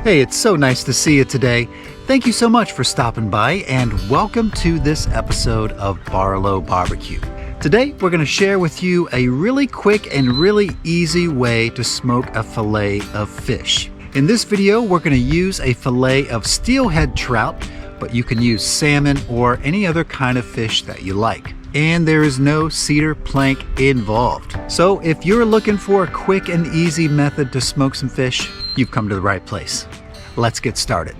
Hey, it's so nice to see you today. Thank you so much for stopping by and welcome to this episode of Barlow BBQ. Today, we're going to share with you a really quick and really easy way to smoke a fillet of fish. In this video, we're going to use a fillet of steelhead trout, but you can use salmon or any other kind of fish that you like. And there is no cedar plank involved. So if you're looking for a quick and easy method to smoke some fish, you've come to the right place. Let's get started.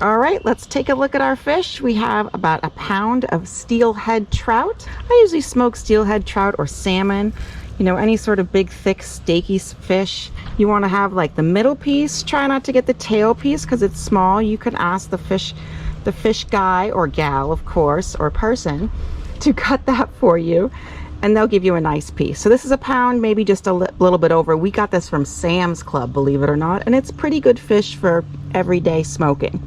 All right, let's take a look at our fish. We have about a pound of steelhead trout. I usually smoke steelhead trout or salmon, any sort of big, thick, steaky fish. You want to have like the middle piece. Try not to get the tail piece because it's small. You can ask the fish guy or gal, of course, or person to cut that for you, and they'll give you a nice piece. So this is a pound, maybe just a little bit over. We got this from Sam's Club, believe it or not, and it's pretty good fish for everyday smoking.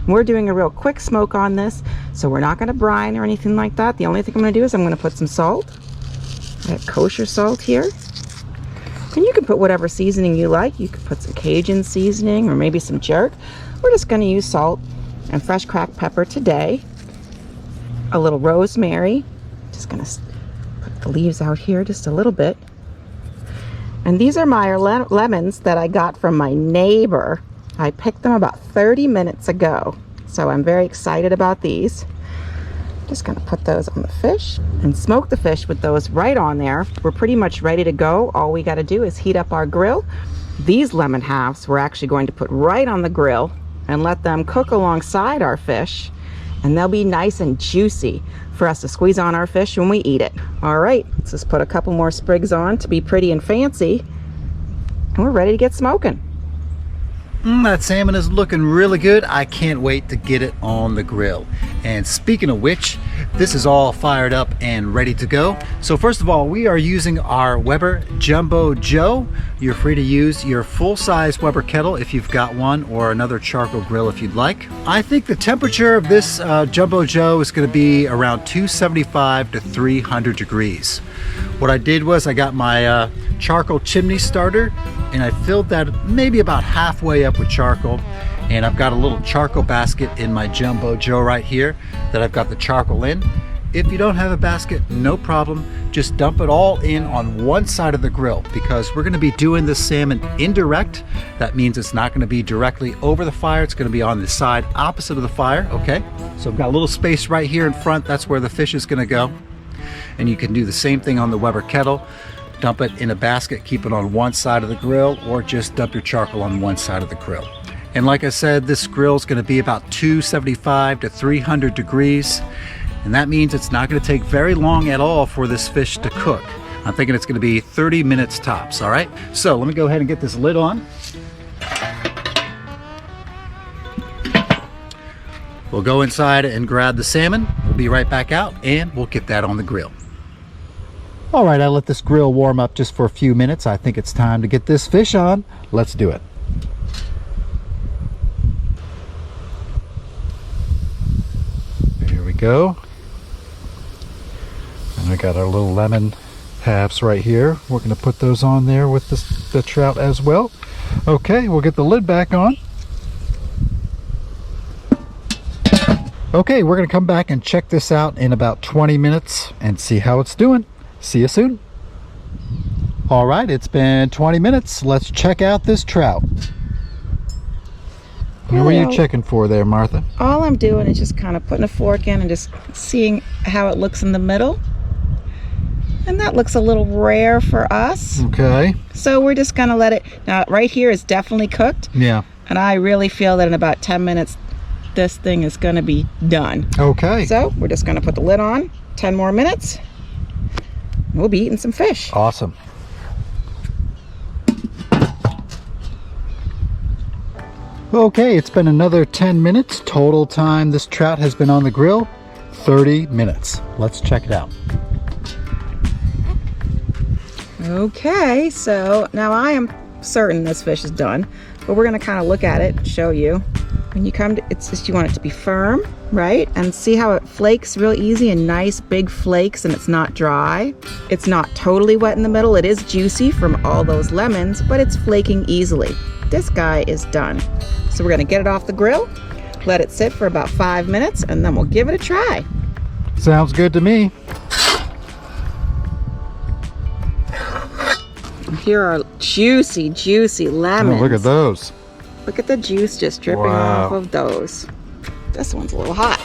We're doing a real quick smoke on this, so we're not going to brine or anything like that. The only thing I'm going to do is I'm going to put some salt. I have kosher salt here, and you can put whatever seasoning you like. You could put some Cajun seasoning or maybe some jerk. We're just going to use salt and fresh cracked pepper today, a little rosemary. Just gonna put the leaves out here just a little bit. And these are my lemons that I got from my neighbor. I picked them about 30 minutes ago, so I'm very excited about these. Just gonna put those on the fish and smoke the fish with those right on there. We're pretty much ready to go. All we gotta do is heat up our grill. These lemon halves we're actually going to put right on the grill and let them cook alongside our fish, and they'll be nice and juicy for us to squeeze on our fish when we eat it. All right, let's just put a couple more sprigs on to be pretty and fancy, and we're ready to get smoking. That salmon is looking really good. I can't wait to get it on the grill. And speaking of which, this is all fired up and ready to go. So first of all, we are using our Weber Jumbo Joe. You're free to use your full-size Weber kettle if you've got one, or another charcoal grill if you'd like. I think the temperature of this Jumbo Joe is going to be around 275 to 300 degrees. What I did was I got my charcoal chimney starter, and I filled that maybe about halfway up with charcoal. And I've got a little charcoal basket in my Jumbo Joe right here that I've got the charcoal in. If you don't have a basket, no problem. Just dump it all in on one side of the grill, because we're going to be doing this salmon indirect. That means it's not going to be directly over the fire. It's going to be on the side opposite of the fire. Okay, so I've got a little space right here in front. That's where the fish is going to go. And you can do the same thing on the Weber kettle. Dump it in a basket, keep it on one side of the grill, or just dump your charcoal on one side of the grill. And like I said, this grill is going to be about 275 to 300 degrees. And that means it's not going to take very long at all for this fish to cook. I'm thinking it's going to be 30 minutes tops, all right? So let me go ahead and get this lid on. We'll go inside and grab the salmon. We'll be right back out and we'll get that on the grill. All right, I let this grill warm up just for a few minutes. I think it's time to get this fish on. Let's do it. There we go. And I got our little lemon halves right here. We're going to put those on there with the trout as well. Okay, we'll get the lid back on. Okay, we're going to come back and check this out in about 20 minutes and see how it's doing. See you soon. All right, it's been 20 minutes. Let's check out this trout. What were you checking for there, Martha? All I'm doing is just kind of putting a fork in and just seeing how it looks in the middle. And that looks a little rare for us. Okay. So we're just going to let it. Now, right here is definitely cooked. Yeah. And I really feel that in about 10 minutes, this thing is going to be done. Okay. So we're just going to put the lid on. 10 more minutes. We'll be eating some fish. Awesome. Okay, it's been another 10 minutes. Total time this trout has been on the grill, 30 minutes. Let's check it out. Okay, so now I am certain this fish is done, but we're going to kind of look at it and show you. When you come to, it's just, you want it to be firm, right? And see how it flakes real easy and nice big flakes, and it's not dry. It's not totally wet in the middle. It is juicy from all those lemons, but it's flaking easily. this guy is done. So we're gonna get it off the grill, let it sit for about 5 minutes, and then we'll give it a try. Sounds good to me. Here are juicy, juicy lemons. Oh, look at those. Look at the juice just dripping Wow. off of those. This one's a little hot.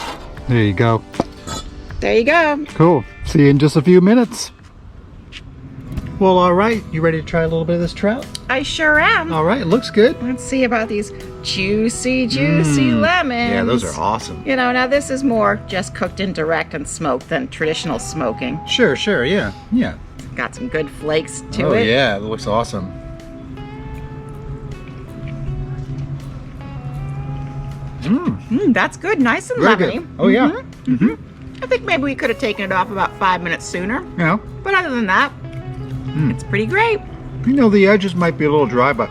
There you go. There you go. Cool. See you in just a few minutes. Well, all right. You ready to try a little bit of this trout? I sure am. All right. It looks good. Let's see about these juicy, juicy lemons. Yeah, those are awesome. You know, now this is more just cooked indirect and smoked than traditional smoking. Sure, sure. Yeah. Yeah. Got some good flakes to Oh, it. yeah. It looks awesome. That's good. Nice and Very lemony. good. Oh, yeah. Mhm. I think maybe we could have taken it off about 5 minutes sooner. Yeah. But other than that, it's pretty great. You know, the edges might be a little dry, but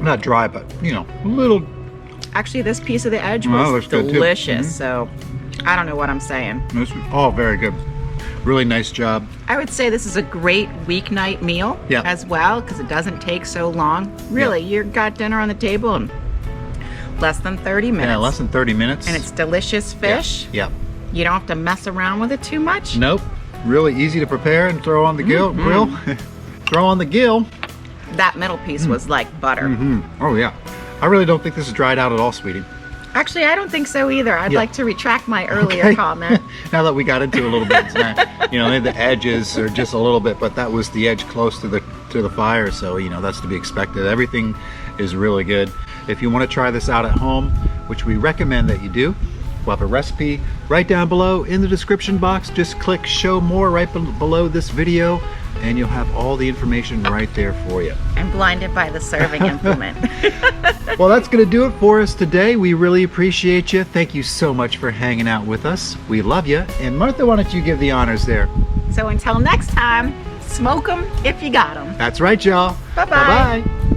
not dry, but you know, a little. Actually, this piece of the edge Well, was looks good, too. delicious. So I don't know what I'm saying. This is all very good. Really nice job. I would say this is a great weeknight meal Yeah. as well, because it doesn't take so long. Really, you've got dinner on the table in less than 30 minutes. Yeah, less than 30 minutes. And it's delicious fish. Yeah. You don't have to mess around with it too much. Nope. Really easy to prepare and throw on the grill. Throw on the grill. That middle piece was like butter. Oh yeah. I really don't think this is dried out at all, sweetie. Actually, I don't think so either. I'd Yeah. like to retract my earlier Okay. comment. Now that we got into it a little bit tonight, you know, maybe the edges are just a little bit, but that was the edge close to the fire, so you know that's to be expected. Everything is really good. If you want to try this out at home, which we recommend that you do, we'll have a recipe right down below in the description box. Just click show more right below this video, and you'll have all the information right there for you. I'm blinded by the serving implement. Well, that's going to do it for us today. We really appreciate you. Thank you so much for hanging out with us. We love you. And Martha, why don't you give the honors there? So until next time, smoke them if you got them. That's right, y'all. Bye-bye. Bye-bye.